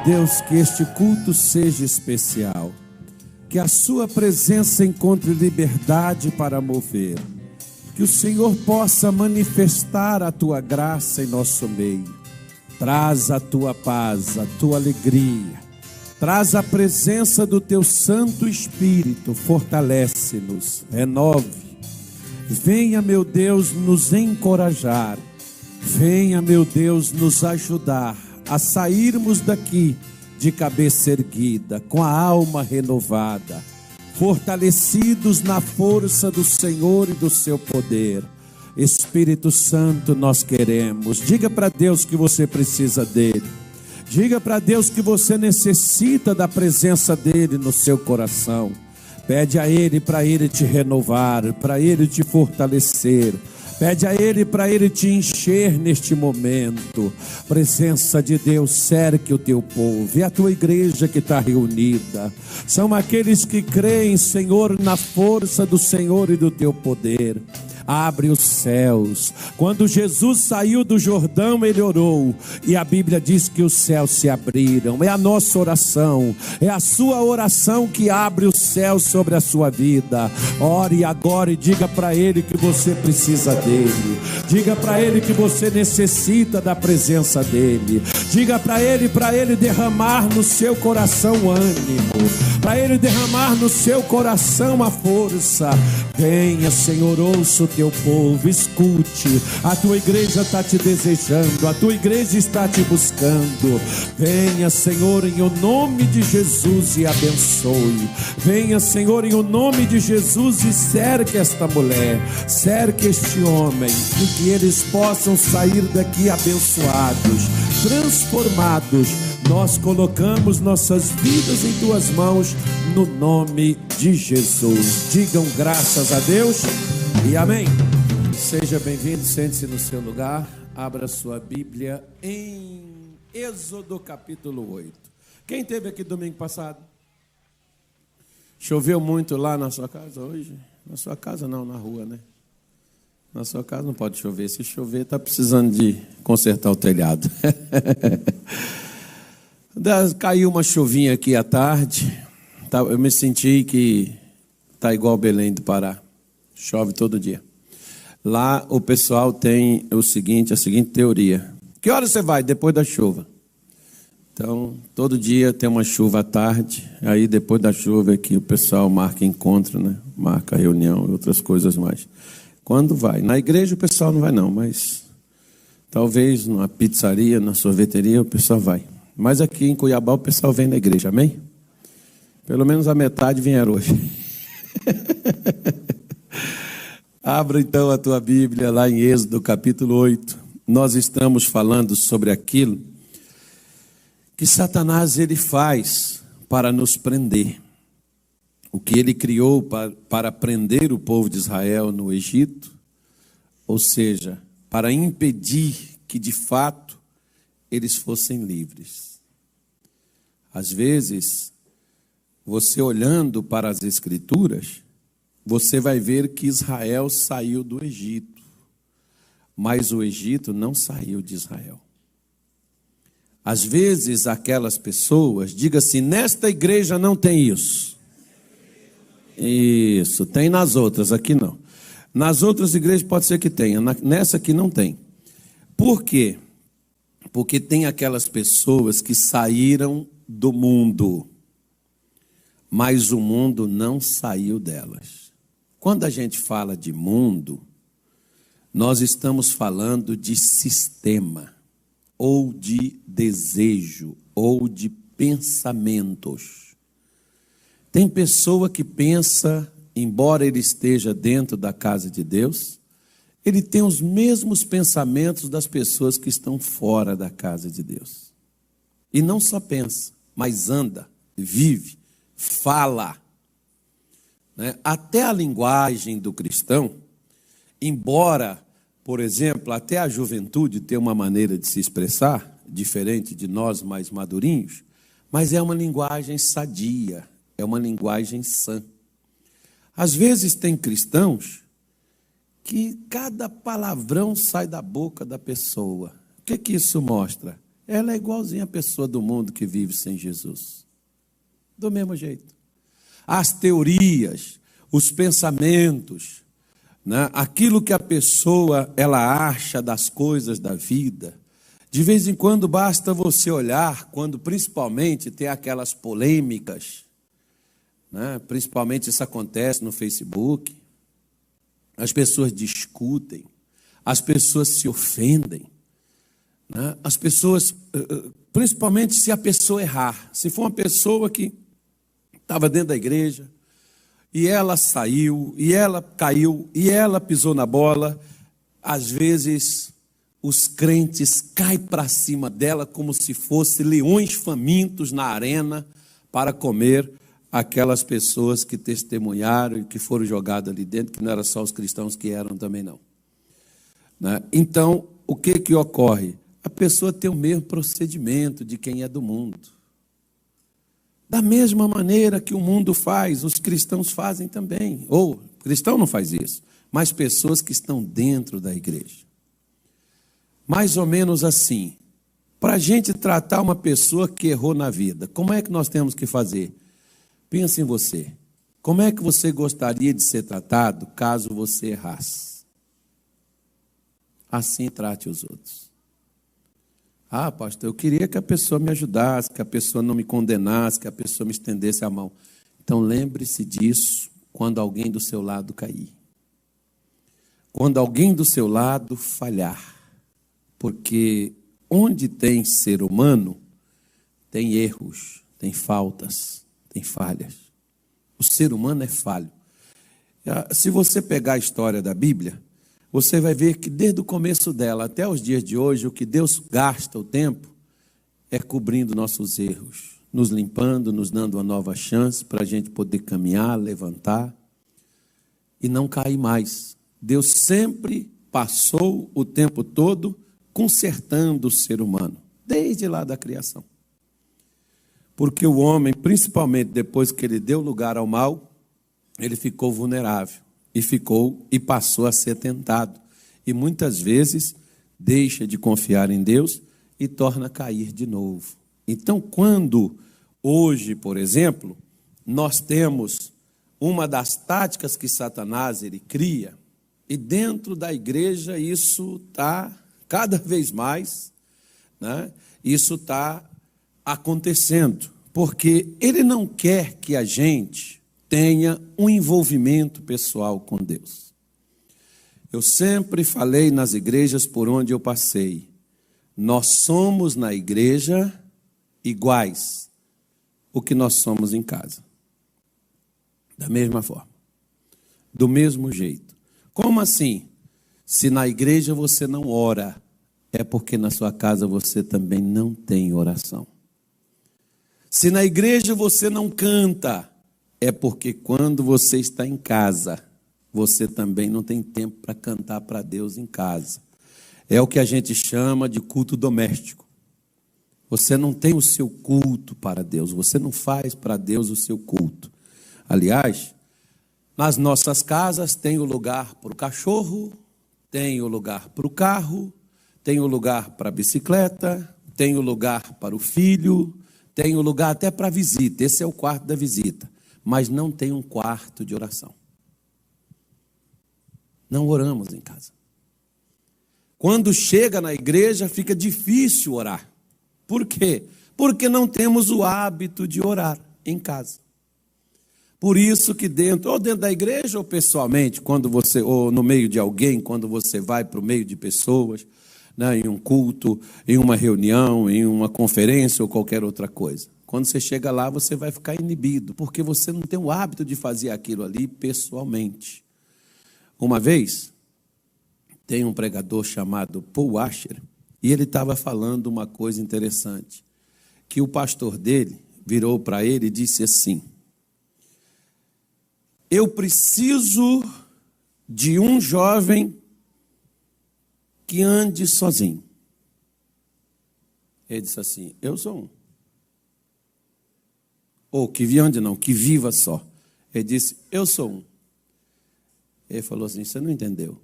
Deus, que este culto seja especial, que a sua presença encontre liberdade para mover, que o Senhor possa manifestar a tua graça em nosso meio. Traz a tua paz, a tua alegria, traz a presença do teu Santo Espírito, fortalece-nos, renove. Venha, meu Deus, nos encorajar, venha, meu Deus, nos ajudar a sairmos daqui de cabeça erguida, com a alma renovada, fortalecidos na força do Senhor e do seu poder. Espírito Santo, nós queremos. Diga para Deus que você precisa dele. Diga para Deus que você necessita da presença dele no seu coração. Pede a ele para ele te renovar, para ele te fortalecer. Pede a ele para ele te encher neste momento. Presença de Deus cerque o teu povo e a tua igreja que está reunida. São aqueles que creem, Senhor, na força do Senhor e do teu poder. Abre os céus. Quando Jesus saiu do Jordão, ele orou, e a Bíblia diz que os céus se abriram. É a nossa oração, é a sua oração que abre os céus sobre a sua vida. Ore agora e diga para ele que você precisa dele. Diga para ele que você necessita da presença dele. Diga para ele derramar no seu coração ânimo, para ele derramar no seu coração a força. Venha, Senhor, ouça o teu povo, escute. A tua igreja está te desejando, a tua igreja está te buscando. Venha, Senhor, em o nome de Jesus, e abençoe. Venha, Senhor, em o nome de Jesus, e cerque esta mulher, cerque este homem, e que eles possam sair daqui abençoados, transformados. Nós colocamos nossas vidas em tuas mãos, no nome de Jesus. Digam graças a Deus e amém. Seja bem-vindo, sente-se no seu lugar. Abra sua Bíblia em Êxodo capítulo 8. Quem esteve aqui domingo passado? Choveu muito lá na sua casa hoje? Na sua casa não, na rua, né? Na sua casa não pode chover. Se chover, está precisando de consertar o telhado. Caiu uma chuvinha aqui à tarde. Eu me senti que está igual Belém do Pará. Chove todo dia. Lá o pessoal tem a seguinte teoria. Que hora você vai? Depois da chuva. Então, todo dia tem uma chuva à tarde. Aí depois da chuva é que o pessoal marca encontro, né? Marca reunião e outras coisas mais. Quando vai? Na igreja o pessoal não vai não, mas talvez numa pizzaria, na sorveteria o pessoal vai. Mas aqui em Cuiabá o pessoal vem na igreja, amém? Pelo menos a metade vieram hoje. Abra então a tua Bíblia lá em Êxodo capítulo 8. Nós estamos falando sobre aquilo que Satanás ele faz para nos prender. O que ele criou para prender o povo de Israel no Egito, ou seja, para impedir que de fato eles fossem livres. Às vezes, você olhando para as Escrituras, você vai ver que Israel saiu do Egito, mas o Egito não saiu de Israel. Às vezes, aquelas pessoas, diga assim, nesta igreja não tem isso. Isso, tem nas outras, aqui não. Nas outras igrejas pode ser que tenha, nessa aqui não tem. Por quê? Porque tem aquelas pessoas que saíram do mundo, mas o mundo não saiu delas. Quando a gente fala de mundo, nós estamos falando de sistema, ou de desejo, ou de pensamentos. Tem pessoa que pensa, embora ele esteja dentro da casa de Deus, ele tem os mesmos pensamentos das pessoas que estão fora da casa de Deus. E não só pensa, mas anda, vive, fala. Né? Até a linguagem do cristão, embora, por exemplo, até a juventude tenha uma maneira de se expressar, diferente de nós mais madurinhos, mas é uma linguagem sadia, é uma linguagem sã. Às vezes tem cristãos que cada palavrão sai da boca da pessoa. O que isso mostra? ela é igualzinha a pessoa do mundo que vive sem Jesus. Do mesmo jeito. As teorias, os pensamentos, né? Aquilo que a pessoa ela acha das coisas da vida. De vez em quando basta você olhar, quando principalmente tem aquelas polêmicas, né? Principalmente isso acontece no Facebook, as pessoas discutem, as pessoas se ofendem, né? As pessoas, principalmente se a pessoa errar, se for uma pessoa que estava dentro da igreja, e ela saiu, e ela caiu, e ela pisou na bola, às vezes os crentes caem para cima dela como se fossem leões famintos na arena para comer aquelas pessoas que testemunharam e que foram jogadas ali dentro, que não eram só os cristãos que eram também não. Né? Então, o que ocorre? A pessoa tem o mesmo procedimento de quem é do mundo. Da mesma maneira que o mundo faz, os cristãos fazem também. Ou, cristão não faz isso, mas pessoas que estão dentro da igreja. Mais ou menos assim, para a gente tratar uma pessoa que errou na vida, como é que nós temos que fazer? Pensa em você. Como é que você gostaria de ser tratado caso você errasse? Assim trate os outros. Ah, pastor, eu queria que a pessoa me ajudasse, que a pessoa não me condenasse, que a pessoa me estendesse a mão. Então lembre-se disso quando alguém do seu lado cair. Quando alguém do seu lado falhar. Porque onde tem ser humano, tem erros, tem faltas, tem falhas. O ser humano é falho. Se você pegar a história da Bíblia, você vai ver que desde o começo dela até os dias de hoje, o que Deus gasta o tempo é cobrindo nossos erros, nos limpando, nos dando uma nova chance para a gente poder caminhar, levantar e não cair mais. Deus sempre passou o tempo todo consertando o ser humano, desde lá da criação. Porque o homem, principalmente depois que ele deu lugar ao mal, ele ficou vulnerável e passou a ser tentado. E muitas vezes deixa de confiar em Deus e torna a cair de novo. Então, quando hoje, por exemplo, nós temos uma das táticas que Satanás ele cria, e dentro da igreja isso está cada vez mais, né? Isso está acontecendo, porque ele não quer que a gente tenha um envolvimento pessoal com Deus. Eu sempre falei nas igrejas por onde eu passei, nós somos na igreja iguais o que nós somos em casa. Da mesma forma, do mesmo jeito. Como assim? Se na igreja você não ora, é porque na sua casa você também não tem oração. Se na igreja você não canta, é porque quando você está em casa, você também não tem tempo para cantar para Deus em casa. É o que a gente chama de culto doméstico. Você não tem o seu culto para Deus, você não faz para Deus o seu culto. Aliás, nas nossas casas tem o lugar para o cachorro, tem o lugar para o carro, tem o lugar para a bicicleta, tem o lugar para o filho, tem o lugar até para a visita. Esse é o quarto da visita. Mas não tem um quarto de oração. Não oramos em casa. Quando chega na igreja, fica difícil orar. Por quê? Porque não temos o hábito de orar em casa. Por isso que ou dentro da igreja ou pessoalmente, ou no meio de alguém, quando você vai para o meio de pessoas, né, em um culto, em uma reunião, em uma conferência ou qualquer outra coisa. Quando você chega lá, você vai ficar inibido, porque você não tem o hábito de fazer aquilo ali pessoalmente. Uma vez, tem um pregador chamado Paul Washer, e ele estava falando uma coisa interessante, que o pastor dele virou para ele e disse assim: eu preciso de um jovem que ande sozinho. Ele disse assim: eu sou um. Ou que ande não, que viva só. Ele disse: eu sou um. Ele falou assim: você não entendeu.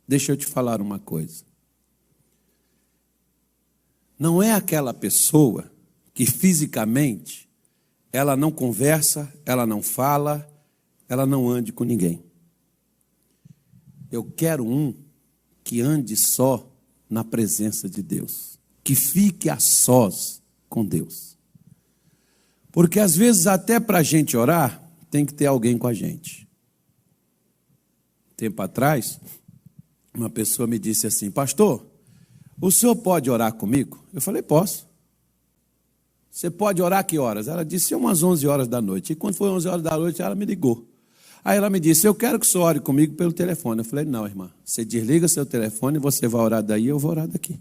Deixa eu te falar uma coisa. não é aquela pessoa que fisicamente ela não conversa, ela não fala, ela não ande com ninguém. Eu quero um que ande só na presença de Deus, que fique a sós com Deus. Porque às vezes até para a gente orar, tem que ter alguém com a gente. Tempo atrás, uma pessoa me disse assim: pastor, o senhor pode orar comigo? Eu falei: posso. Você pode orar a que horas? Ela disse: umas 11 horas da noite. E quando foi 11 horas da noite, ela me ligou. Aí ela me disse: eu quero que o senhor ore comigo pelo telefone. Eu falei: não, irmã, você desliga seu telefone, você vai orar daí, eu vou orar daqui.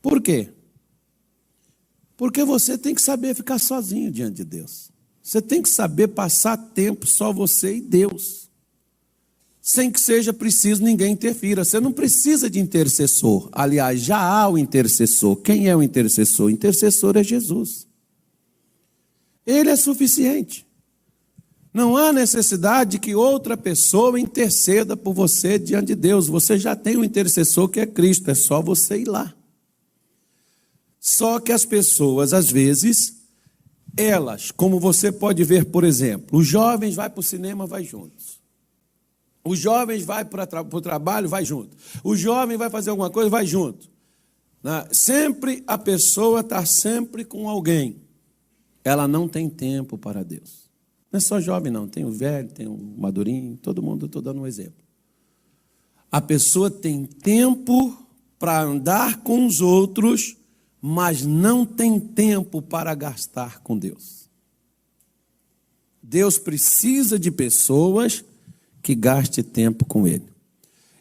Por quê? Porque você tem que saber ficar sozinho diante de Deus. Você tem que saber passar tempo só você e Deus, sem que seja preciso ninguém interfira. Você não precisa de intercessor. Aliás, já há o intercessor. Quem é o intercessor? O intercessor é Jesus. Ele é suficiente. Não há necessidade de que outra pessoa interceda por você diante de Deus. Você já tem um intercessor que é Cristo. É só você ir lá. Só que as pessoas, às vezes, elas, como você pode ver, por exemplo, os jovens vão para o cinema, vai juntos. Os jovens vão para o trabalho, vai junto. O jovem vai fazer alguma coisa, vai junto. Sempre a pessoa está sempre com alguém. Ela não tem tempo para Deus. Não é só jovem, não. Tem o velho, tem o madurinho, todo mundo, estou dando um exemplo. A pessoa tem tempo para andar com os outros, mas não tem tempo para gastar com Deus. Deus precisa de pessoas que gaste tempo com Ele.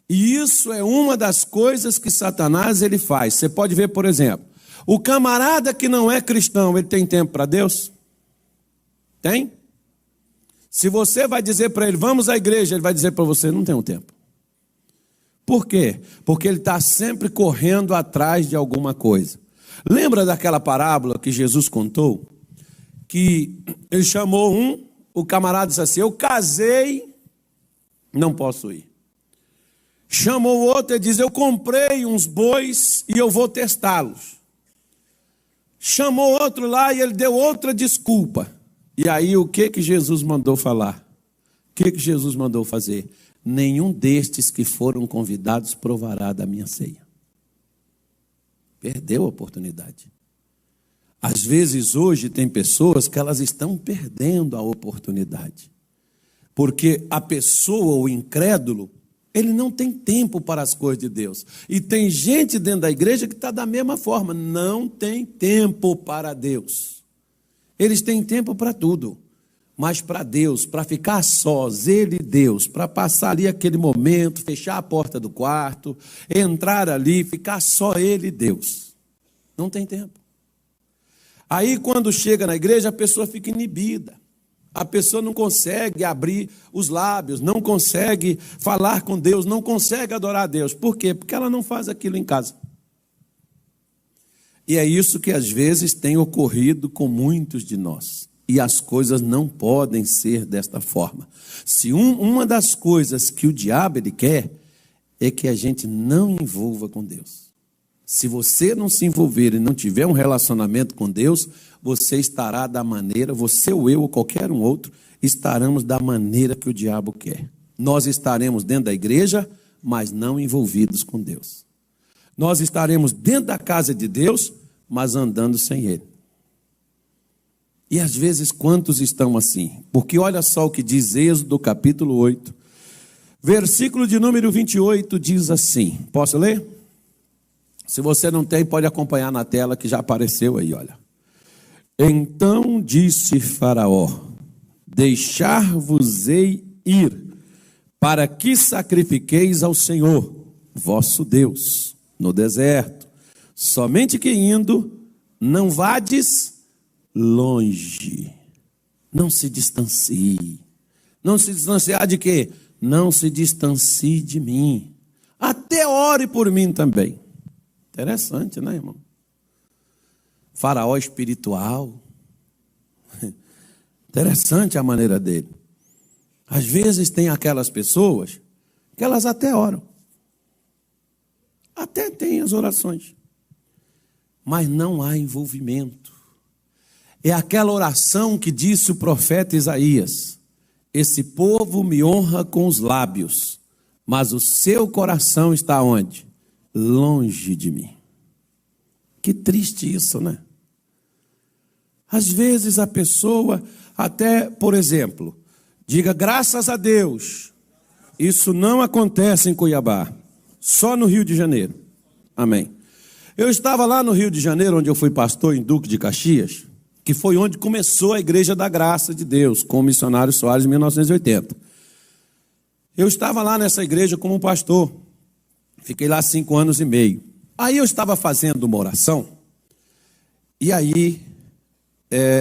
E isso é uma das coisas que Satanás ele faz. Você pode ver, por exemplo, o camarada que não é cristão, ele tem tempo para Deus? Tem? Se você vai dizer para ele, vamos à igreja, ele vai dizer para você, não tenho tempo. Por quê? Porque ele está sempre correndo atrás de alguma coisa. Lembra daquela parábola que Jesus contou? Que ele chamou o camarada disse assim: eu casei, não posso ir. Chamou o outro e diz: eu comprei uns bois e eu vou testá-los. Chamou outro lá e ele deu outra desculpa. E aí o que Jesus mandou falar? O que Jesus mandou fazer? Nenhum destes que foram convidados provará da minha ceia. Perdeu a oportunidade. Às vezes hoje tem pessoas que elas estão perdendo a oportunidade. Porque a pessoa, o incrédulo, ele não tem tempo para as coisas de Deus. E tem gente dentro da igreja que está da mesma forma, não tem tempo para Deus. Eles têm tempo para tudo, mas para Deus, para ficar sós, ele e Deus, para passar ali aquele momento, fechar a porta do quarto, entrar ali, ficar só ele e Deus. Não tem tempo. Aí quando chega na igreja, a pessoa fica inibida. A pessoa não consegue abrir os lábios, não consegue falar com Deus, não consegue adorar a Deus. Por quê? Porque ela não faz aquilo em casa. E é isso que às vezes tem ocorrido com muitos de nós. E as coisas não podem ser desta forma. Se uma das coisas que o diabo ele quer é que a gente não envolva com Deus. Se você não se envolver e não tiver um relacionamento com Deus, você estará da maneira, você ou eu ou qualquer um outro, estaremos da maneira que o diabo quer. Nós estaremos dentro da igreja, mas não envolvidos com Deus. Nós estaremos dentro da casa de Deus, mas andando sem Ele. E às vezes quantos estão assim? Porque olha só o que diz Êxodo capítulo 8, versículo de número 28, diz assim, posso ler? Se você não tem, pode acompanhar na tela que já apareceu aí, olha. Então disse Faraó: deixar-vos-ei ir, para que sacrifiqueis ao Senhor, vosso Deus, no deserto. Somente que indo, não vades longe. Não se distancie. Não se distanciar de quê? Não se distancie de mim. Até ore por mim também. Interessante, né, irmão? Faraó espiritual. Interessante a maneira dele. Às vezes tem aquelas pessoas que elas até oram. Até tem as orações. mas não há envolvimento. É aquela oração que disse o profeta Isaías: esse povo me honra com os lábios, mas o seu coração está onde? Longe de mim. Que triste isso, né? Às vezes a pessoa até, por exemplo, diga graças a Deus. Isso não acontece em Cuiabá, só no Rio de Janeiro. Amém. Eu estava lá no Rio de Janeiro, onde eu fui pastor em Duque de Caxias, que foi onde começou a Igreja da Graça de Deus, com o missionário Soares, em 1980. Eu estava lá nessa igreja como pastor, fiquei lá 5 anos e meio. Aí eu estava fazendo uma oração, e aí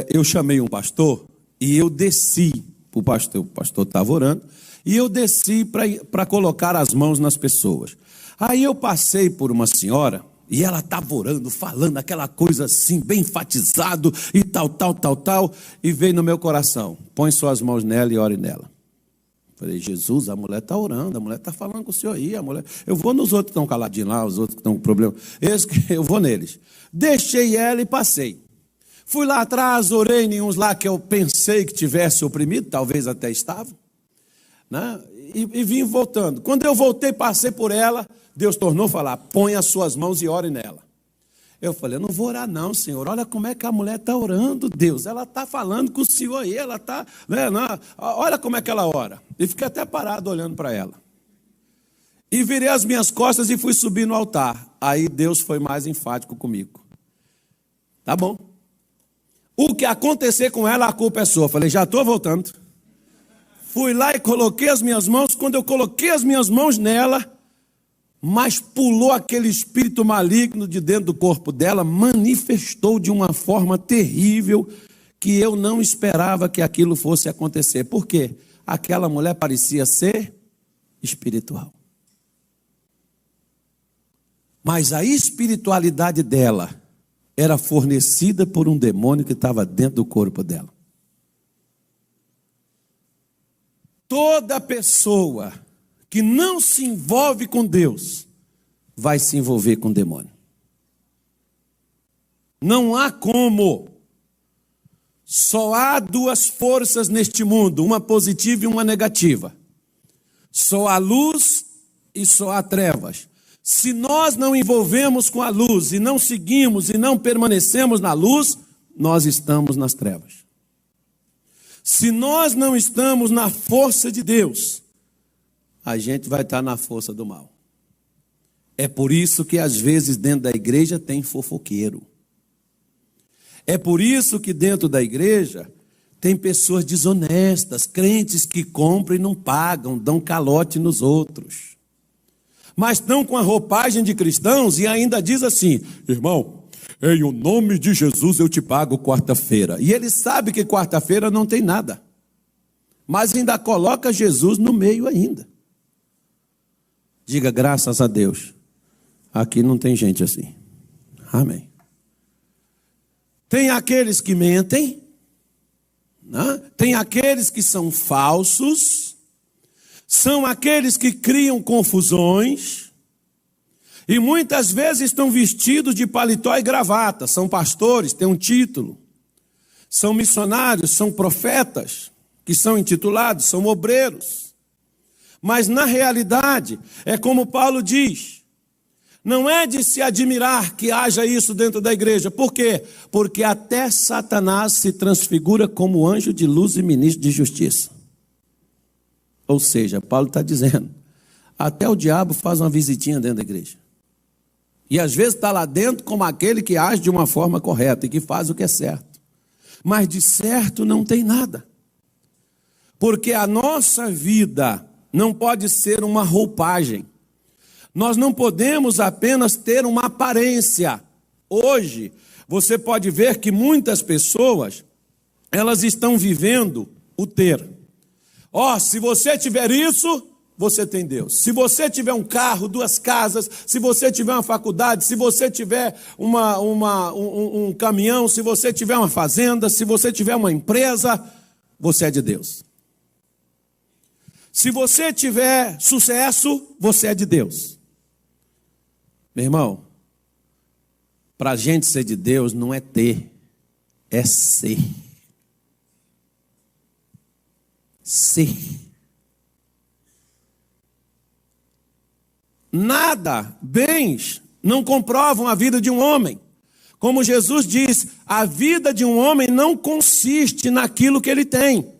eu chamei um pastor, e eu desci para o pastor estava orando, e eu desci para colocar as mãos nas pessoas. Aí eu passei por uma senhora, e ela estava orando, falando aquela coisa assim, bem enfatizado, e tal, e veio no meu coração: põe suas mãos nela e ore nela. Falei: Jesus, a mulher está orando, a mulher está falando com o senhor aí, a mulher... Eu vou nos outros que estão caladinhos lá, os outros que estão com problema, eu vou neles. Deixei ela e passei. Fui lá atrás, orei em uns lá que eu pensei que tivesse oprimido, talvez até estavam, né? E vim voltando. Quando eu voltei, passei por ela, Deus tornou a falar: põe as suas mãos e ore nela. Eu falei: eu não vou orar não, Senhor, olha como é que a mulher está orando, Deus, ela está falando com o Senhor aí, ela está, né, não, olha como é que ela ora. E fiquei até parado olhando para ela. E virei as minhas costas e fui subir no altar. Aí Deus foi mais enfático comigo. Tá bom. O que acontecer com ela, a culpa é sua. Eu falei: já estou voltando. Fui lá e coloquei as minhas mãos. Quando eu coloquei as minhas mãos nela, mas pulou aquele espírito maligno de dentro do corpo dela, manifestou de uma forma terrível, que eu não esperava que aquilo fosse acontecer. Por quê? Aquela mulher parecia ser espiritual. Mas a espiritualidade dela era fornecida por um demônio que estava dentro do corpo dela. Toda pessoa que não se envolve com Deus vai se envolver com o demônio. Não há como. Só há 2 forças neste mundo, uma positiva e uma negativa. Só há luz e só há trevas. Se nós não envolvemos com a luz e não seguimos e não permanecemos na luz, nós estamos nas trevas. Se nós não estamos na força de Deus, a gente vai estar na força do mal. É por isso que às vezes dentro da igreja tem fofoqueiro. É por isso que dentro da igreja tem pessoas desonestas, crentes que compram e não pagam, dão calote nos outros. Mas estão com a roupagem de cristãos e ainda diz assim: irmão, em o nome de Jesus eu te pago quarta-feira. E ele sabe que quarta-feira não tem nada, mas ainda coloca Jesus no meio ainda. Diga graças a Deus, aqui não tem gente assim. Amém. Tem aqueles que mentem, né? Tem aqueles que são falsos, são aqueles que criam confusões, e muitas vezes estão vestidos de paletó e gravata, são pastores, têm um título, são missionários, são profetas, que são intitulados, são obreiros. Mas na realidade, é como Paulo diz, não é de se admirar que haja isso dentro da igreja. Por quê? Porque até Satanás se transfigura como anjo de luz e ministro de justiça. Ou seja, Paulo está dizendo, até o diabo faz uma visitinha dentro da igreja. E às vezes está lá dentro como aquele que age de uma forma correta e que faz o que é certo. Mas de certo não tem nada. Porque a nossa vida não pode ser uma roupagem. Nós não podemos apenas ter uma aparência. Hoje, você pode ver que muitas pessoas, elas estão vivendo o ter. Se você tiver isso, você tem Deus. Se você tiver um carro, 2 casas, se você tiver uma faculdade, se você tiver um caminhão, se você tiver uma fazenda, se você tiver uma empresa, você é de Deus. Se você tiver sucesso, você é de Deus. Meu irmão, Para a gente ser de Deus não é ter, é ser. Ser. Nada, bens, não comprovam a vida de um homem. Como Jesus diz, a vida de um homem não consiste naquilo que ele tem.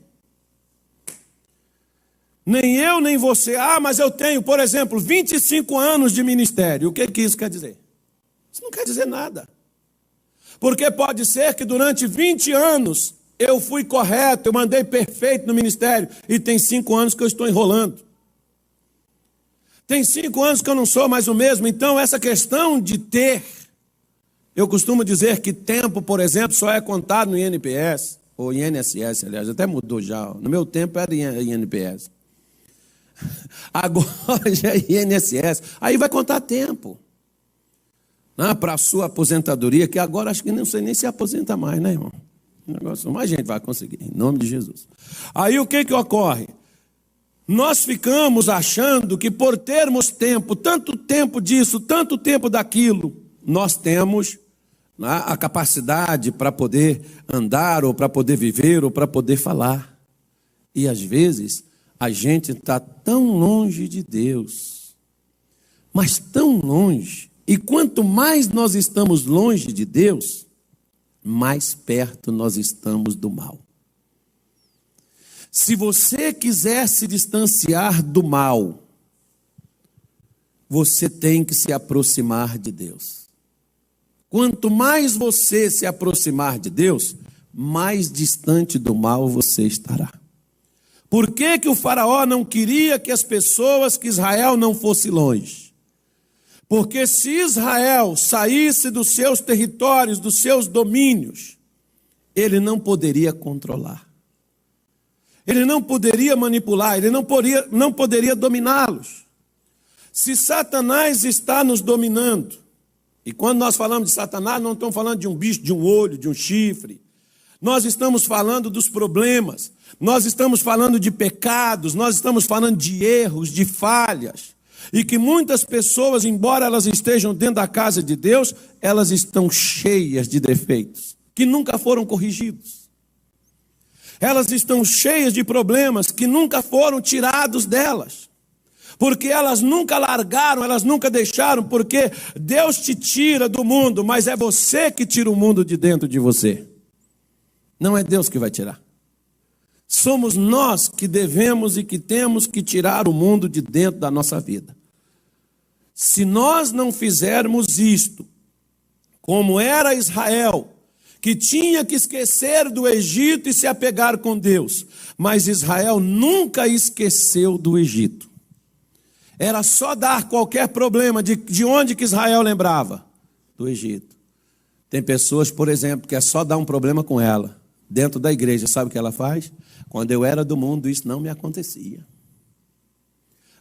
Nem eu, nem você. Ah, mas eu tenho, por exemplo, 25 anos de ministério. O que isso quer dizer? Isso não quer dizer nada. Porque pode ser que durante 20 anos eu fui correto, eu mandei perfeito no ministério, e tem 5 anos que eu estou enrolando. Tem 5 anos que eu não sou mais o mesmo. Então essa questão de ter, eu costumo dizer que tempo, por exemplo, só é contado no INPS, ou INSS, aliás, até mudou já. No meu tempo era INPS. Agora já é INSS. Aí vai contar tempo. Para a sua aposentadoria, que agora acho que não sei nem se aposenta mais, né, irmão? Mas a gente vai conseguir, em nome de Jesus. Aí o que ocorre? Nós ficamos achando que por termos tempo, tanto tempo disso, tanto tempo daquilo, nós temos a capacidade para poder andar, ou para poder viver, ou para poder falar. E às vezes a gente está tão longe de Deus, mas tão longe. E quanto mais nós estamos longe de Deus, mais perto nós estamos do mal. Se você quiser se distanciar do mal, você tem que se aproximar de Deus. Quanto mais você se aproximar de Deus, mais distante do mal você estará. Por que o faraó não queria que as pessoas, que Israel não fosse longe? Porque se Israel saísse dos seus territórios, dos seus domínios, ele não poderia controlar. Ele não poderia manipular, ele não poderia dominá-los. Se Satanás está nos dominando, e quando nós falamos de Satanás, não estamos falando de um bicho, de um olho, de um chifre. Nós estamos falando dos problemas, nós estamos falando de pecados, nós estamos falando de erros, de falhas. E que muitas pessoas, embora elas estejam dentro da casa de Deus, elas estão cheias de defeitos, que nunca foram corrigidos. Elas estão cheias de problemas que nunca foram tirados delas. Porque elas nunca largaram, elas nunca deixaram, porque Deus te tira do mundo, mas é você que tira o mundo de dentro de você. Não é Deus que vai tirar. Somos nós que devemos e que temos que tirar o mundo de dentro da nossa vida. Se nós não fizermos isto, como era Israel, que tinha que esquecer do Egito e se apegar com Deus, mas Israel nunca esqueceu do Egito. Era só dar qualquer problema, de onde que Israel lembrava? Do Egito. Tem pessoas, por exemplo, que é só dar um problema com ela, dentro da igreja, sabe o que ela faz? Quando eu era do mundo, isso não me acontecia.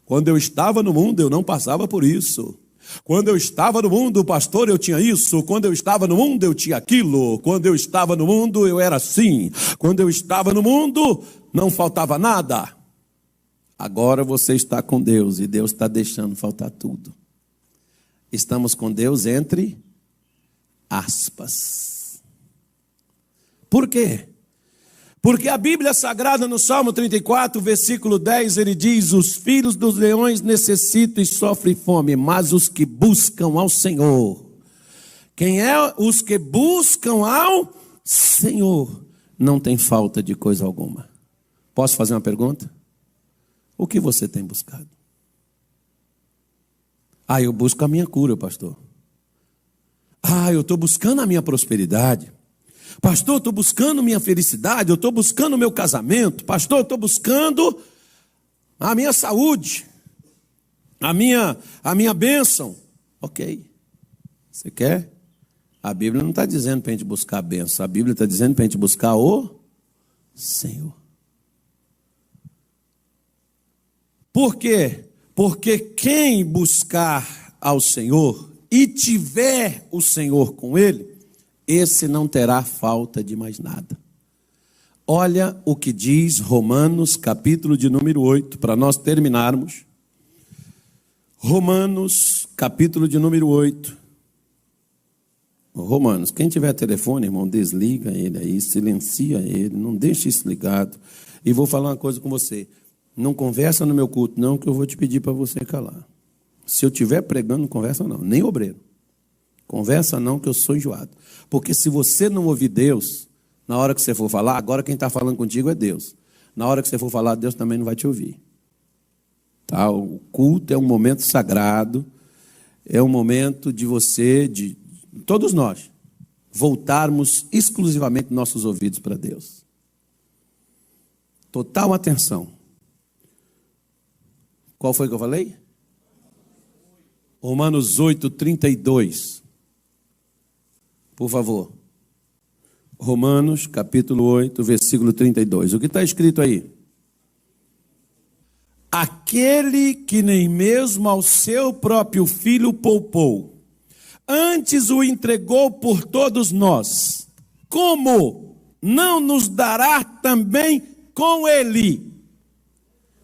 Quando eu estava no mundo, eu não passava por isso. Quando eu estava no mundo, pastor, eu tinha isso. Quando eu estava no mundo, eu tinha aquilo. Quando eu estava no mundo, eu era assim. Quando eu estava no mundo, não faltava nada. Agora você está com Deus e Deus está deixando faltar tudo. Estamos com Deus entre aspas. Por quê? Porque a Bíblia Sagrada, no Salmo 34, versículo 10, ele diz: os filhos dos leões necessitam e sofrem fome, mas os que buscam ao Senhor. Quem é os que buscam ao Senhor não tem falta de coisa alguma. Posso fazer uma pergunta? O que você tem buscado? Eu busco a minha cura, pastor. Eu estou buscando a minha prosperidade. Pastor, eu estou buscando minha felicidade, eu estou buscando o meu casamento. Pastor, eu estou buscando a minha saúde, a minha bênção. Ok, você quer? A Bíblia não está dizendo para a gente buscar a bênção, a Bíblia está dizendo para a gente buscar o Senhor. Por quê? Porque quem buscar ao Senhor e tiver o Senhor com ele, esse não terá falta de mais nada. Olha o que diz Romanos, capítulo de número 8, para nós terminarmos. Romanos, capítulo de número 8. Romanos, quem tiver telefone, irmão, desliga ele aí, silencia ele, não deixe isso ligado. E vou falar uma coisa com você. Não conversa no meu culto, não, que eu vou te pedir para você calar. Se eu estiver pregando, não conversa não, nem obreiro. Conversa não, que eu sou enjoado. Porque se você não ouvir Deus, na hora que você for falar, agora quem está falando contigo é Deus. Na hora que você for falar, Deus também não vai te ouvir. Tá? O culto é um momento sagrado, é um momento de você, de todos nós, voltarmos exclusivamente nossos ouvidos para Deus. Total atenção. Qual foi que eu falei? Romanos 8:32. Por favor. Romanos, capítulo 8, versículo 32. O que está escrito aí? Aquele que nem mesmo ao seu próprio filho poupou, antes o entregou por todos nós, como não nos dará também com ele?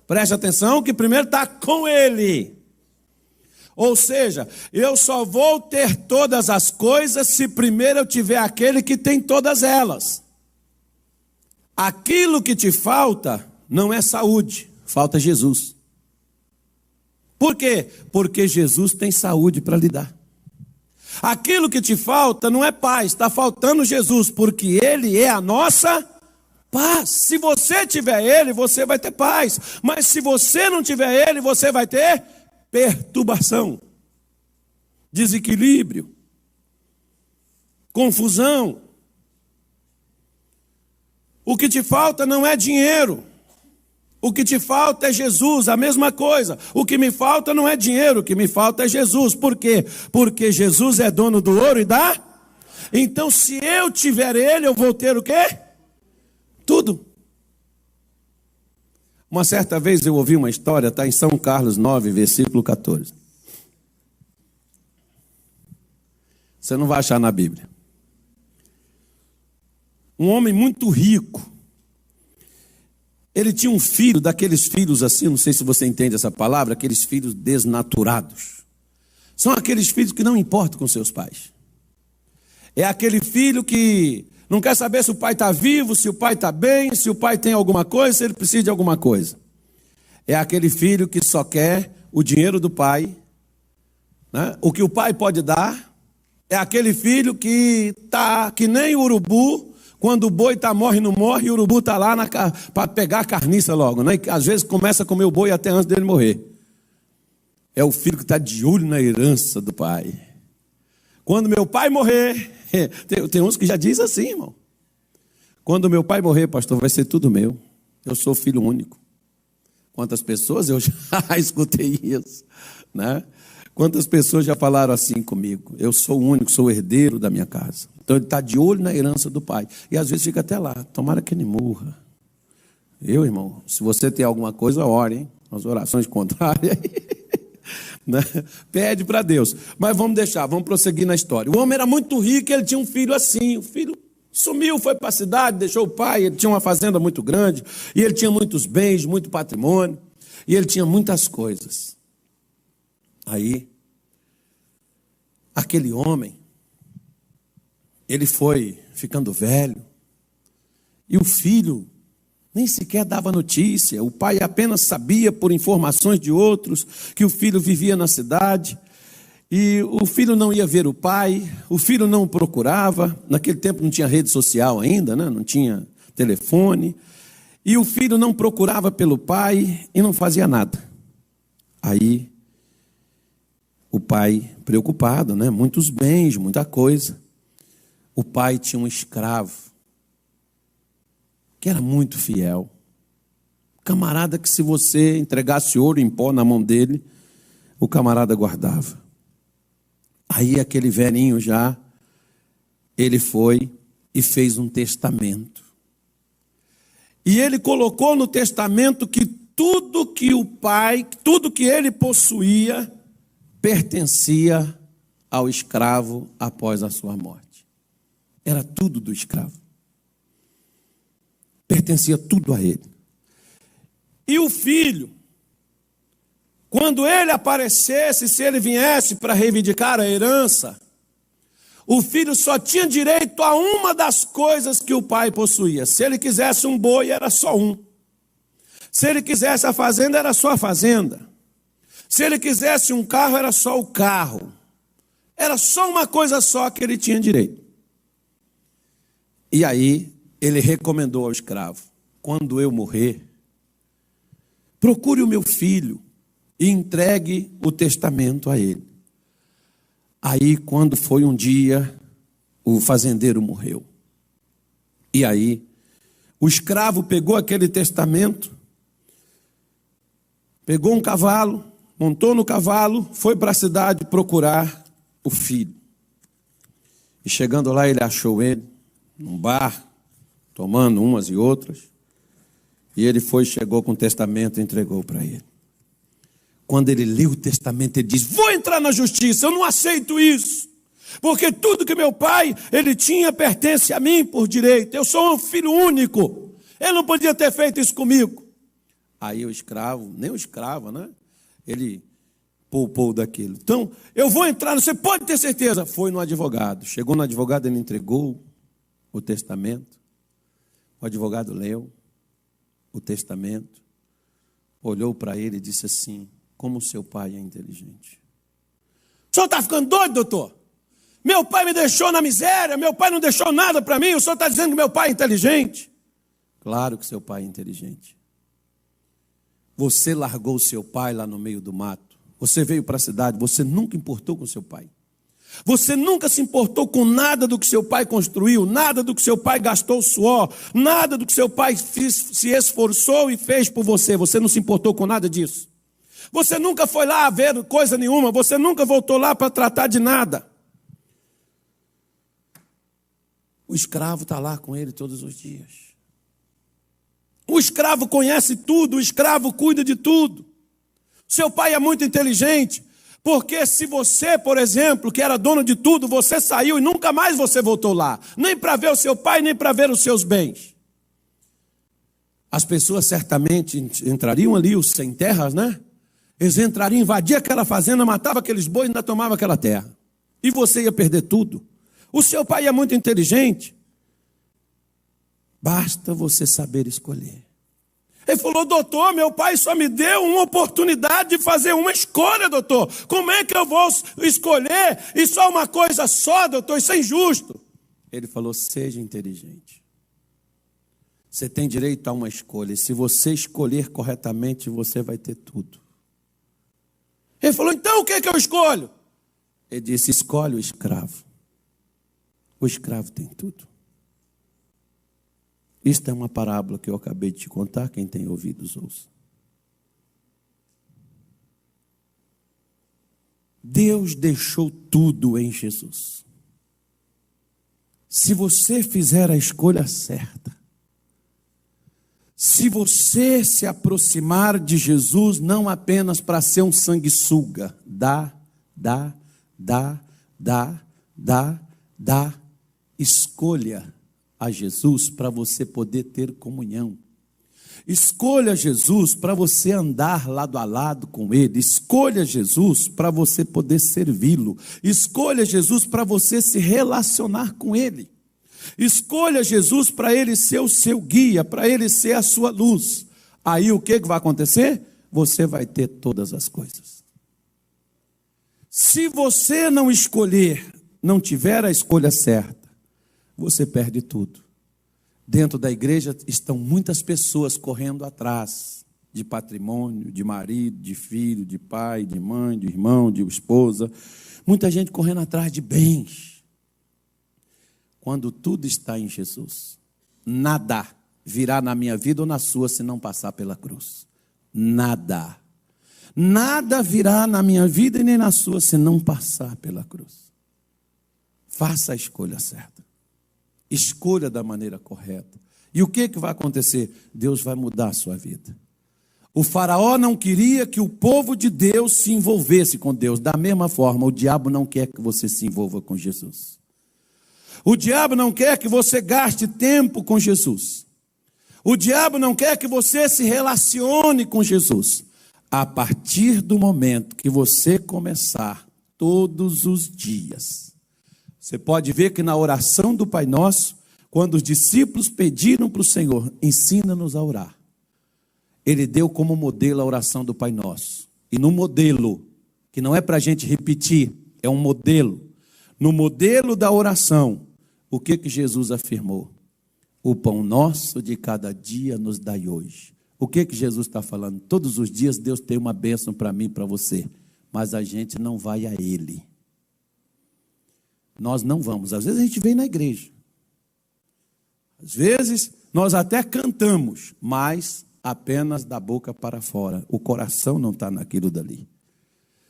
Preste atenção que primeiro está com ele. Ou seja, eu só vou ter todas as coisas se primeiro eu tiver aquele que tem todas elas. Aquilo que te falta não é saúde, falta Jesus. Por quê? Porque Jesus tem saúde para lhe dar. Aquilo que te falta não é paz, está faltando Jesus, porque Ele é a nossa paz. Se você tiver Ele, você vai ter paz. Mas se você não tiver Ele, você vai ter perturbação, desequilíbrio, confusão. O que te falta não é dinheiro. O que te falta é Jesus, a mesma coisa. O que me falta não é dinheiro, o que me falta é Jesus. Por quê? Porque Jesus é dono do ouro e da... Então, se eu tiver Ele, eu vou ter o quê? Tudo. Uma certa vez eu ouvi uma história, está em São Carlos 9, versículo 14. Você não vai achar na Bíblia. Um homem muito rico. Ele tinha um filho, daqueles filhos assim, não sei se você entende essa palavra, aqueles filhos desnaturados. São aqueles filhos que não importam com seus pais. É aquele filho que não quer saber se o pai está vivo, se o pai está bem, se o pai tem alguma coisa, se ele precisa de alguma coisa. É aquele filho que só quer o dinheiro do pai, né? O que o pai pode dar. É aquele filho que está que nem o urubu, quando o boi está morre, não morre, e o urubu está lá para pegar a carniça logo, né? E às vezes começa a comer o boi até antes dele morrer. É o filho que está de olho na herança do pai. Quando meu pai morrer, tem uns que já dizem assim, irmão. Quando meu pai morrer, pastor, vai ser tudo meu. Eu sou filho único. Quantas pessoas eu já escutei isso, né? Quantas pessoas já falaram assim comigo? Eu sou o único, sou o herdeiro da minha casa. Então ele está de olho na herança do pai. E às vezes fica até lá, tomara que ele morra. Eu, irmão, se você tem alguma coisa, ore, hein? As orações contrárias né? Pede para Deus. Mas vamos deixar, vamos prosseguir na história. O homem era muito rico, ele tinha um filho assim. O filho sumiu, foi para a cidade, deixou o pai. Ele tinha uma fazenda muito grande. E ele tinha muitos bens, muito patrimônio. E ele tinha muitas coisas. Aí, aquele homem, ele foi ficando velho. E o filho nem sequer dava notícia. O pai apenas sabia por informações de outros que o filho vivia na cidade. E o filho não ia ver o pai, o filho não o procurava. Naquele tempo não tinha rede social ainda, né? Não tinha telefone. E o filho não procurava pelo pai e não fazia nada. Aí, o pai preocupado, né? Muitos bens, muita coisa. O pai tinha um escravo que era muito fiel. Camarada que se você entregasse ouro em pó na mão dele, o camarada guardava. Aí aquele velhinho já, ele foi e fez um testamento. E ele colocou no testamento que tudo que o pai, tudo que ele possuía, pertencia ao escravo após a sua morte. Era tudo do escravo. Pertencia tudo a ele. E o filho, quando ele aparecesse, se ele viesse para reivindicar a herança, o filho só tinha direito a uma das coisas que o pai possuía. Se ele quisesse um boi, era só um. Se ele quisesse a fazenda, era só a fazenda. Se ele quisesse um carro, era só o carro. Era só uma coisa só que ele tinha direito. E aí, ele recomendou ao escravo: quando eu morrer, procure o meu filho e entregue o testamento a ele. Aí, quando foi um dia, o fazendeiro morreu. E aí, o escravo pegou aquele testamento, pegou um cavalo, montou no cavalo, foi para a cidade procurar o filho. E chegando lá, ele achou ele num bar, tomando umas e outras. E ele chegou com o testamento e entregou para ele. Quando ele leu o testamento, ele diz: vou entrar na justiça, eu não aceito isso. Porque tudo que meu pai, ele tinha, pertence a mim por direito. Eu sou um filho único. Ele não podia ter feito isso comigo. Aí o escravo, nem o escravo, né? Ele poupou daquilo. Então, eu vou entrar, você pode ter certeza. Foi no advogado. Chegou no advogado, ele entregou o testamento. O advogado leu o testamento, olhou para ele e disse assim: como seu pai é inteligente. O senhor está ficando doido, doutor? Meu pai me deixou na miséria, meu pai não deixou nada para mim, o senhor está dizendo que meu pai é inteligente? Claro que seu pai é inteligente. Você largou o seu pai lá no meio do mato, você veio para a cidade, você nunca importou com seu pai. Você nunca se importou com nada do que seu pai construiu, nada do que seu pai gastou suor, nada do que seu pai se esforçou e fez por você. Você não se importou com nada disso. Você nunca foi lá ver coisa nenhuma, você nunca voltou lá para tratar de nada. O escravo está lá com ele todos os dias. O escravo conhece tudo, o escravo cuida de tudo. Seu pai é muito inteligente, porque se você, por exemplo, que era dono de tudo, você saiu e nunca mais você voltou lá, nem para ver o seu pai, nem para ver os seus bens. As pessoas certamente entrariam ali, os sem terras, né? Eles entrariam, invadiam aquela fazenda, matavam aqueles bois e ainda tomavam aquela terra. E você ia perder tudo. O seu pai é muito inteligente. Basta você saber escolher. Ele falou: doutor, meu pai só me deu uma oportunidade de fazer uma escolha, doutor. Como é que eu vou escolher? E só uma coisa só, doutor, isso é injusto. Ele falou: seja inteligente. Você tem direito a uma escolha. E se você escolher corretamente, você vai ter tudo. Ele falou: então o que é que eu escolho? Ele disse: escolhe o escravo. O escravo tem tudo. Isto é uma parábola que eu acabei de te contar. Quem tem ouvidos, ouça. Deus deixou tudo em Jesus. Se você fizer a escolha certa, se você se aproximar de Jesus, não apenas para ser um sanguessuga, dá, escolha a Jesus para você poder ter comunhão. Escolha Jesus para você andar lado a lado com Ele. Escolha Jesus para você poder servi-lo. Escolha Jesus para você se relacionar com Ele. Escolha Jesus para Ele ser o seu guia, para Ele ser a sua luz. Aí o que vai acontecer? Você vai ter todas as coisas. Se você não escolher, não tiver a escolha certa, você perde tudo. Dentro da igreja estão muitas pessoas correndo atrás de patrimônio, de marido, de filho, de pai, de mãe, de irmão, de esposa. Muita gente correndo atrás de bens. Quando tudo está em Jesus, nada virá na minha vida ou na sua se não passar pela cruz. Nada. Nada virá na minha vida e nem na sua se não passar pela cruz. Faça a escolha certa. Escolha da maneira correta. E o que vai acontecer? Deus vai mudar a sua vida. O faraó não queria que o povo de Deus se envolvesse com Deus. Da mesma forma, o diabo não quer que você se envolva com Jesus. O diabo não quer que você gaste tempo com Jesus. O diabo não quer que você se relacione com Jesus. A partir do momento que você começar todos os dias Você pode ver que na oração do Pai Nosso, quando os discípulos pediram para o Senhor, ensina-nos a orar, Ele deu como modelo a oração do Pai Nosso. E no modelo, que não é para a gente repetir, é um modelo. No modelo da oração, o que Jesus afirmou? O pão nosso de cada dia nos dai hoje. O que Jesus está falando? Todos os dias Deus tem uma bênção para mim e para você, mas a gente não vai a Ele. Nós não vamos. Às vezes a gente vem na igreja. Às vezes nós até cantamos, mas apenas da boca para fora. O coração não está naquilo dali.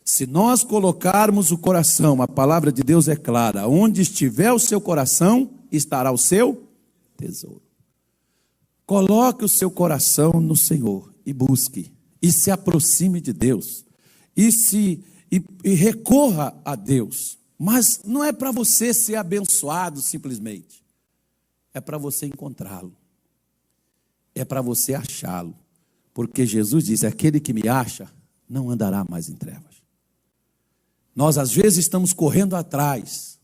Se nós colocarmos o coração, a palavra de Deus é clara, onde estiver o seu coração, estará o seu tesouro. Coloque o seu coração no Senhor e busque, e se aproxime de Deus, e recorra a Deus. Mas não é para você ser abençoado simplesmente, é para você encontrá-lo, é para você achá-lo, porque Jesus diz, aquele que me acha, não andará mais em trevas. Nós às vezes estamos correndo atrás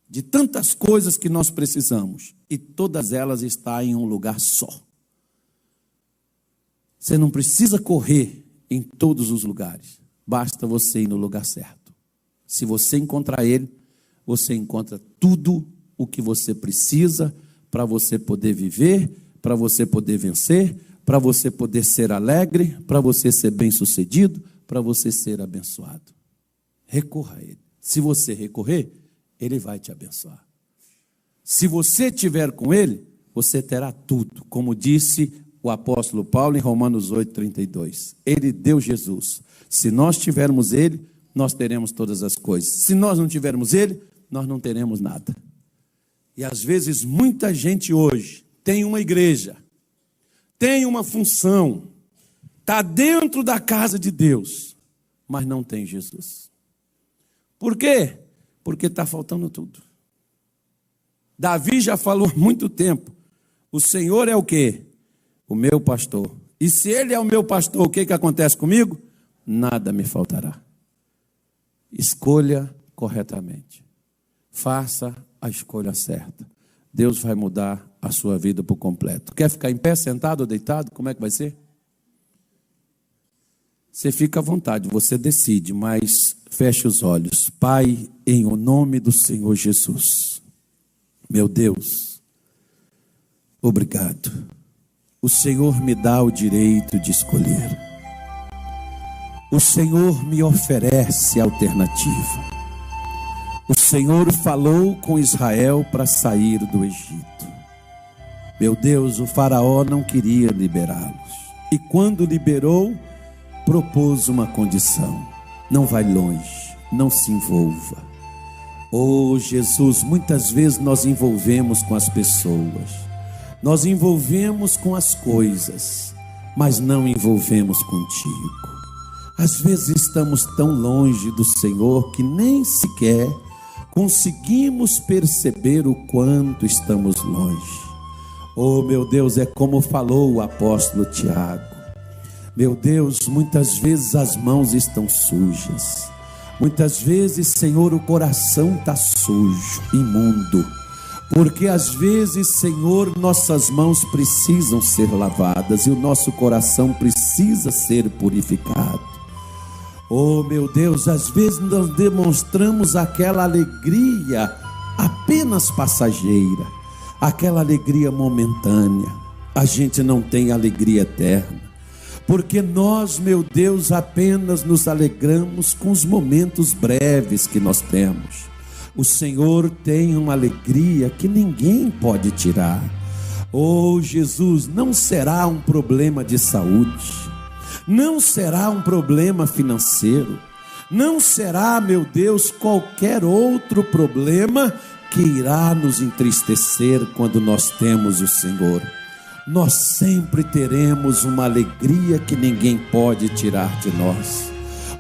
de tantas coisas que nós precisamos, e todas elas estão em um lugar só. Você não precisa correr em todos os lugares, basta você ir no lugar certo. Se você encontrar Ele, você encontra tudo o que você precisa para você poder viver, para você poder vencer, para você poder ser alegre, para você ser bem-sucedido, para você ser abençoado. Recorra a Ele. Se você recorrer, Ele vai te abençoar. Se você estiver com Ele, você terá tudo, como disse o apóstolo Paulo em Romanos 8:32. Ele deu Jesus. Se nós tivermos Ele, nós teremos todas as coisas. Se nós não tivermos Ele, nós não teremos nada. E às vezes muita gente hoje tem uma igreja, tem uma função, está dentro da casa de Deus, mas não tem Jesus. Por quê? Porque está faltando tudo. Davi já falou há muito tempo, o Senhor é o quê? O meu pastor. E se Ele é o meu pastor, o que acontece comigo? Nada me faltará. Escolha corretamente. Faça a escolha certa. Deus vai mudar a sua vida por completo. Quer ficar em pé, sentado ou deitado? Como é que vai ser? Você fica à vontade, você decide, mas feche os olhos. Pai, em o nome do Senhor Jesus, meu Deus, obrigado. O Senhor me dá o direito de escolher. O Senhor me oferece alternativa. O Senhor falou com Israel para sair do Egito. Meu Deus, o faraó não queria liberá-los. E quando liberou, propôs uma condição: não vai longe, não se envolva. Oh Jesus, muitas vezes nós envolvemos com as pessoas, nós envolvemos com as coisas, mas não envolvemos contigo. Às vezes estamos tão longe do Senhor que nem sequer conseguimos perceber o quanto estamos longe. Oh meu Deus, é como falou o apóstolo Tiago. Meu Deus, muitas vezes as mãos estão sujas. Muitas vezes, Senhor, o coração está sujo, imundo. Porque às vezes, Senhor, nossas mãos precisam ser lavadas e o nosso coração precisa ser purificado. Oh, meu Deus, às vezes nós demonstramos aquela alegria apenas passageira, aquela alegria momentânea. A gente não tem alegria eterna. Porque nós, meu Deus, apenas nos alegramos com os momentos breves que nós temos. O Senhor tem uma alegria que ninguém pode tirar. Oh Jesus, não será um problema de saúde, não será um problema financeiro, não será, meu Deus, qualquer outro problema que irá nos entristecer quando nós temos o Senhor. Nós sempre teremos uma alegria que ninguém pode tirar de nós.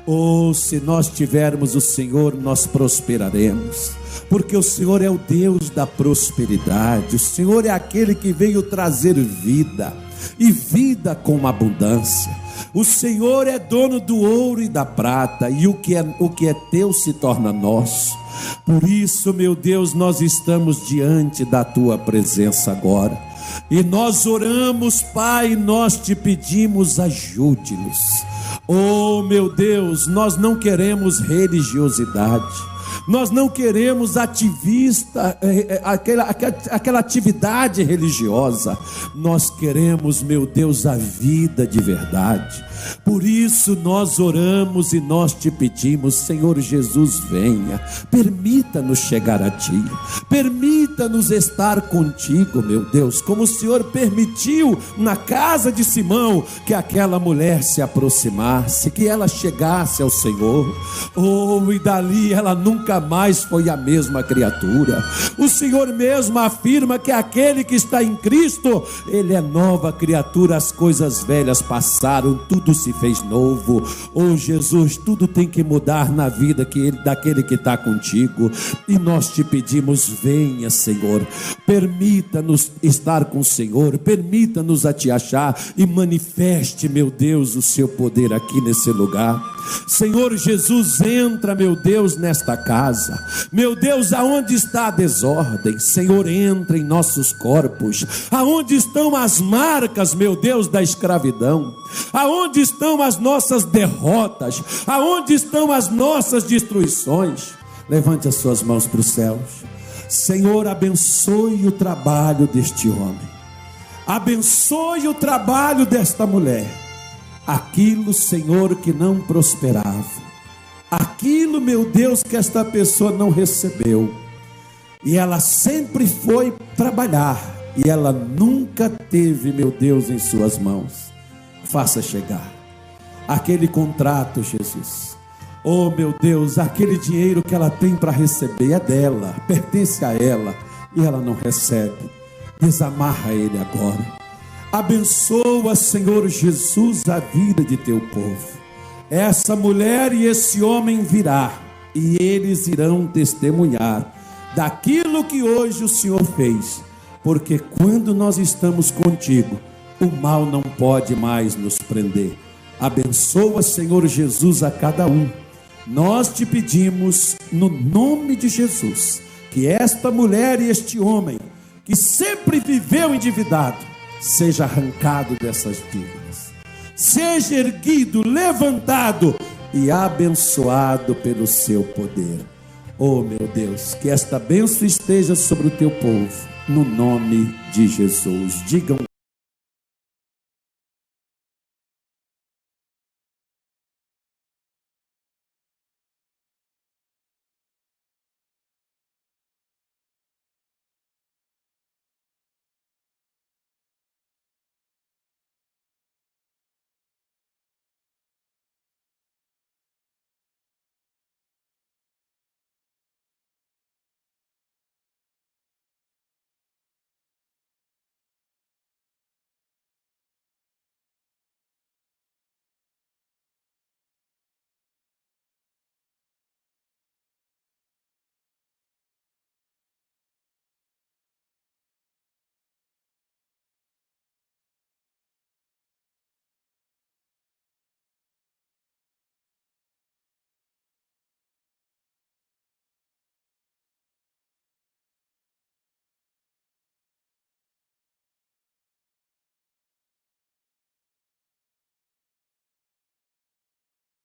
Oh, se nós tivermos o Senhor, nós prosperaremos, porque o Senhor é o Deus da prosperidade. O Senhor é aquele que veio trazer vida, e vida com abundância. O Senhor é dono do ouro e da prata, e o que é teu se torna nosso. Por isso, meu Deus, nós estamos diante da tua presença agora, e nós oramos, Pai, nós te pedimos, ajude-nos. Oh, meu Deus, nós não queremos religiosidade, nós não queremos aquela atividade religiosa. Nós queremos, meu Deus, a vida de verdade. Por isso nós oramos e nós te pedimos, Senhor Jesus, venha, permita-nos chegar a ti, permita-nos estar contigo, meu Deus, como o Senhor permitiu na casa de Simão, que aquela mulher se aproximasse, que ela chegasse ao Senhor. Oh, e dali ela nunca mais foi a mesma criatura. O Senhor mesmo afirma que aquele que está em Cristo, ele é nova criatura, as coisas velhas passaram, tudo se fez novo. Oh Jesus, tudo tem que mudar na vida daquele que está contigo, e nós te pedimos, venha, Senhor, permita-nos estar com o Senhor, permita-nos a te achar, e manifeste, meu Deus, o seu poder aqui nesse lugar. Senhor Jesus, entra, meu Deus, nesta casa. Meu Deus, aonde está a desordem, Senhor, entra em nossos corpos. Aonde estão as marcas, meu Deus, da escravidão? Aonde estão as nossas derrotas? Aonde estão as nossas destruições? Levante as suas mãos para os céus. Senhor, abençoe o trabalho deste homem, abençoe o trabalho desta mulher. Aquilo, Senhor, que não prosperava, aquilo, meu Deus, que esta pessoa não recebeu, e ela sempre foi trabalhar, e ela nunca teve, meu Deus, em suas mãos, faça chegar aquele contrato, Jesus. Oh, meu Deus, aquele dinheiro que ela tem para receber é dela, pertence a ela, e ela não recebe. Desamarra ele agora. Abençoa, Senhor Jesus, a vida de teu povo. Essa mulher e esse homem virá, e eles irão testemunhar daquilo que hoje o Senhor fez, porque quando nós estamos contigo, o mal não pode mais nos prender. Abençoa, Senhor Jesus, a cada um. Nós te pedimos, no nome de Jesus, que esta mulher e este homem, que sempre viveu endividado, seja arrancado dessas dívidas, seja erguido, levantado e abençoado pelo seu poder. Oh, meu Deus, que esta bênção esteja sobre o teu povo, no nome de Jesus. Digam